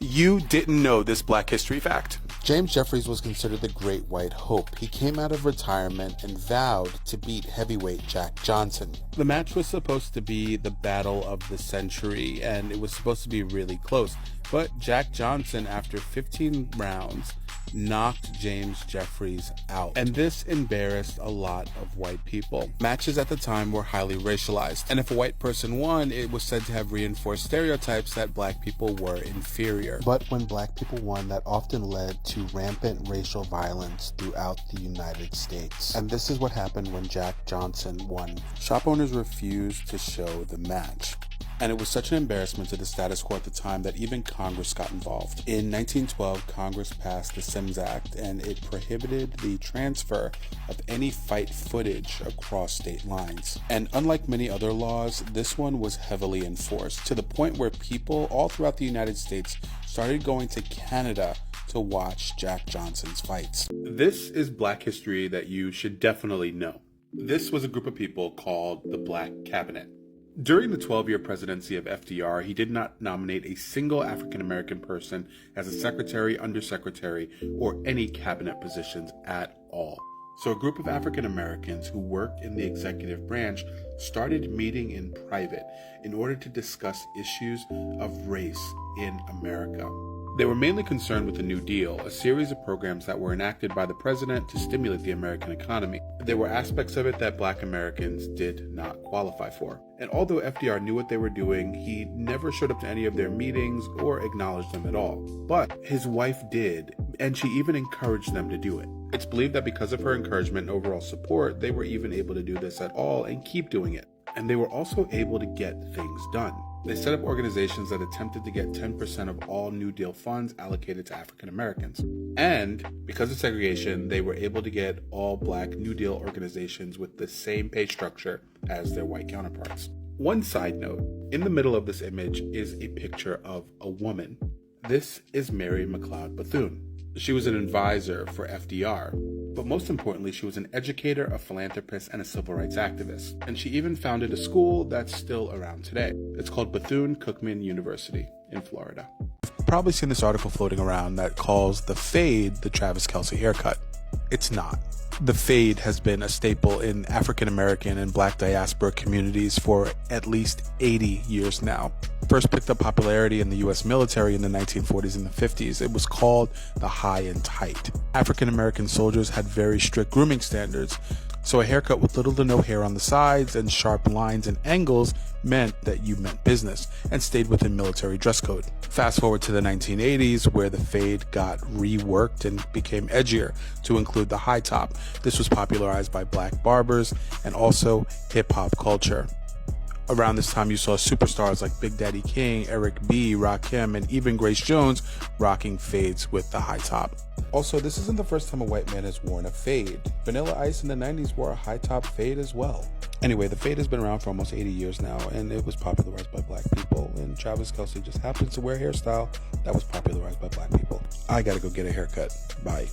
You didn't know this Black history fact. James Jeffries was considered the Great White Hope. He came out of retirement and vowed to beat heavyweight Jack Johnson. The match was supposed to be the battle of the century, and it was supposed to be really close. But Jack Johnson, after 15 rounds, knocked James Jeffries out. And this embarrassed a lot of white people. Matches at the time were highly racialized, and if a white person won, it was said to have reinforced stereotypes that black people were inferior. But when black people won, that often led to rampant racial violence throughout the United States. And this is what happened when Jack Johnson won. Shop owners refused to show the match. And it was such an embarrassment to the status quo at the time that even Congress got involved. In 1912, Congress passed the Sims Act, and it prohibited the transfer of any fight footage across state lines. And unlike many other laws, this one was heavily enforced, to the point where people all throughout the United States started going to Canada to watch Jack Johnson's fights. This is Black history that you should definitely know. This was a group of people called the Black Cabinet. During the 12-year presidency of FDR, he did not nominate a single African-American person as a secretary, undersecretary, or any cabinet positions at all. So a group of African-Americans who worked in the executive branch started meeting in private in order to discuss issues of race in America. They were mainly concerned with the New Deal, a series of programs that were enacted by the president to stimulate the American economy. There were aspects of it that Black Americans did not qualify for. And although FDR knew what they were doing, he never showed up to any of their meetings or acknowledged them at all. But his wife did, and she even encouraged them to do it. It's believed that because of her encouragement and overall support, they were even able to do this at all and keep doing it. And they were also able to get things done. They set up organizations that attempted to get 10% of all New Deal funds allocated to African Americans. And because of segregation, they were able to get all Black New Deal organizations with the same pay structure as their white counterparts. One side note, in the middle of this image is a picture of a woman. This is Mary McLeod Bethune. She was an advisor for FDR, but most importantly, she was an educator, a philanthropist, and a civil rights activist. And she even founded a school that's still around today. It's called Bethune-Cookman University in Florida. You've probably seen this article floating around that calls the fade the Travis Kelce haircut. It's not. The fade has been a staple in African American and Black diaspora communities for at least 80 years now. First picked up popularity in the U.S. military in the 1940s and the 50s. It was called the high and tight. African American soldiers had very strict grooming standards, so a haircut with little to no hair on the sides and sharp lines and angles meant that you meant business and stayed within military dress code. Fast forward to the 1980s, where the fade got reworked and became edgier to include the high top. This was popularized by Black barbers and also hip-hop culture. Around this time, you saw superstars like Big Daddy King, Eric B., Rakim, and even Grace Jones rocking fades with the high top. Also, this isn't the first time a white man has worn a fade. Vanilla Ice in the 90s wore a high top fade as well. Anyway, the fade has been around for almost 80 years now, and it was popularized by Black people. And Travis Kelce just happens to wear a hairstyle that was popularized by Black people. I gotta go get a haircut. Bye.